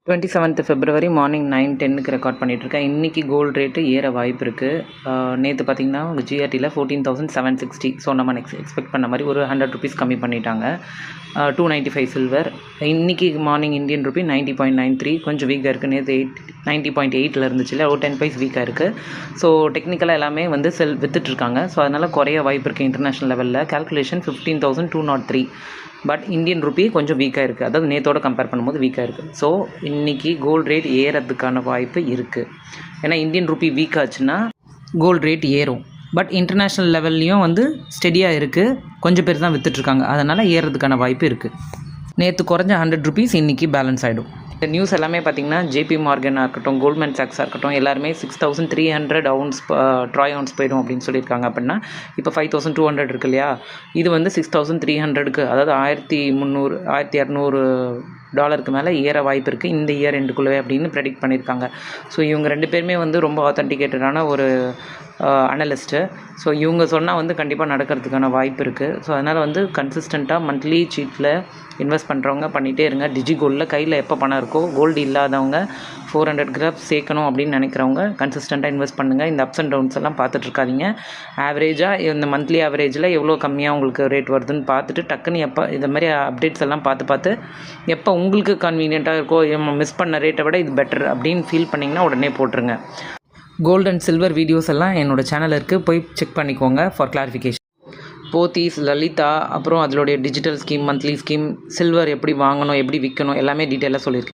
27th February morning 9:10க்கு record பண்ணிகிட்ருக்கேன். இன்றைக்கி gold rate ஏற வாய்ப்பு இருக்குது. நேற்று பார்த்திங்கன்னா ஜிஆர்டியில் 14,760. ஸோ நம்ம எக்ஸ்பெக்ட் பண்ண மாதிரி ஒரு 100 rupees கம்மி பண்ணிட்டாங்க. 295 சில்வர். இன்றைக்கி மார்னிங் இந்தியன் ருபி 90.93 கொஞ்சம் வீக்காக இருக்குது. நேற்று 90.8 இருந்துச்சு இல்லை, ஒரு 10 பைஸ் வீக்காக இருக்குது. ஸோ டெக்னிக்கலாக எல்லாமே வந்து விற்றுட்ருக்காங்க. ஸோ அதனால் குறைய வாய்ப்பு இருக்குது. இன்டர்நேஷ்னல் லெவலில் கேல்குலேஷன் 15,203. பட் இந்தியன் ருபி கொஞ்சம் வீக்காக இருக்குது. அதாவது நேற்றோட கம்பேர் பண்ணும்போது வீக்காக இருக்குது. ஸோ இன்றைக்கி கோல்டு ரேட் ஏறதுக்கான வாய்ப்பு இருக்குது. ஏன்னா இந்தியன் ருபி வீக் ஆச்சுன்னா கோல்டு ரேட் ஏறும். பட் இன்டர்நேஷ்னல் லெவல்லையும் வந்து ஸ்டெடியாக இருக்குது. கொஞ்சம் பேர் தான் விற்றுட்ருக்காங்க. அதனால் ஏறதுக்கான வாய்ப்பு இருக்குது. நேற்று குறைஞ்ச 100 rupees இன்றைக்கி பேலன்ஸ் ஆகிடும். இந்த நியூஸ் எல்லாமே பார்த்திங்கன்னா ஜேபி மார்கனாக இருக்கட்டும், கோல்ட்மேன் சாக்ஸாக இருக்கட்டும், எல்லாருமே 6,300 ounce ட்ராய் ounce போய்டும் அப்படின்னு சொல்லியிருக்காங்க. அப்படின்னா இப்போ 5,200 இருக்கு இல்லையா, இது வந்து 6,300க்கு, அதாவது 1,300 $1,200 மேலே ஏற வாய்ப்பு இருக்குது இந்த இயர் எண்டுக்குள்ளே அப்படின்னு ப்ரெடிக்ட் பண்ணியிருக்காங்க. ஸோ இவங்க 2 பேருமே வந்து ரொம்ப ஆத்தென்டிகேட்டடான ஒரு அனலிஸ்ட்டு. ஸோ இவங்க சொன்னால் வந்து கண்டிப்பாக நடக்கிறதுக்கான வாய்ப்பு இருக்குது. ஸோ அதனால் வந்து கன்சிஸ்டண்ட்டாக மந்த்லி சீட்டில் இன்வெஸ்ட் பண்ணுறவங்க பண்ணிகிட்டே இருங்க. டிஜி கோல்டில் கையில் எப்போ பணம் இருக்கோ, கோல்டு இல்லாதவங்க 400 grams சேர்க்கணும் அப்படின்னு நினைக்கிறவங்க கன்சிஸ்டண்ட்டாக இன்வெஸ்ட் பண்ணுங்கள். இந்த அப்ஸ் அண்ட் டவுன்ஸ் எல்லாம் பார்த்துட்ருக்காதீங்க. ஆவரேஜாக இந்த மந்த்லி ஆவரேஜில் எவ்வளோ கம்மியாக உங்களுக்கு ரேட் வருதுன்னு பார்த்துட்டு டக்குன்னு எப்போ இந்த மாதிரி அப்டேட்ஸ் எல்லாம் பார்த்து எப்போ உங்களுக்கு கன்வீனியண்ட்டாக இருக்கோ, மிஸ் பண்ண ரேட்டை விட இது பெட்டர் அப்படின்னு ஃபீல் பண்ணிங்கன்னா உடனே போட்டுருங்க. கோல்டு அண்ட் சில்வர் வீடியோஸ் எல்லாம் என்னோடய சேனல் இருக்குது, போய் செக் பண்ணிக்கோங்க ஃபார் கிளாரிஃபிகேஷன். போத்தீஸ், லலிதா, அப்புறம் அதனுடைய digital scheme, monthly scheme, silver எப்படி வாங்கணும், எப்படி விற்கணும் எல்லாமே டீட்டெயிலாக சொல்லியிருக்கேன்.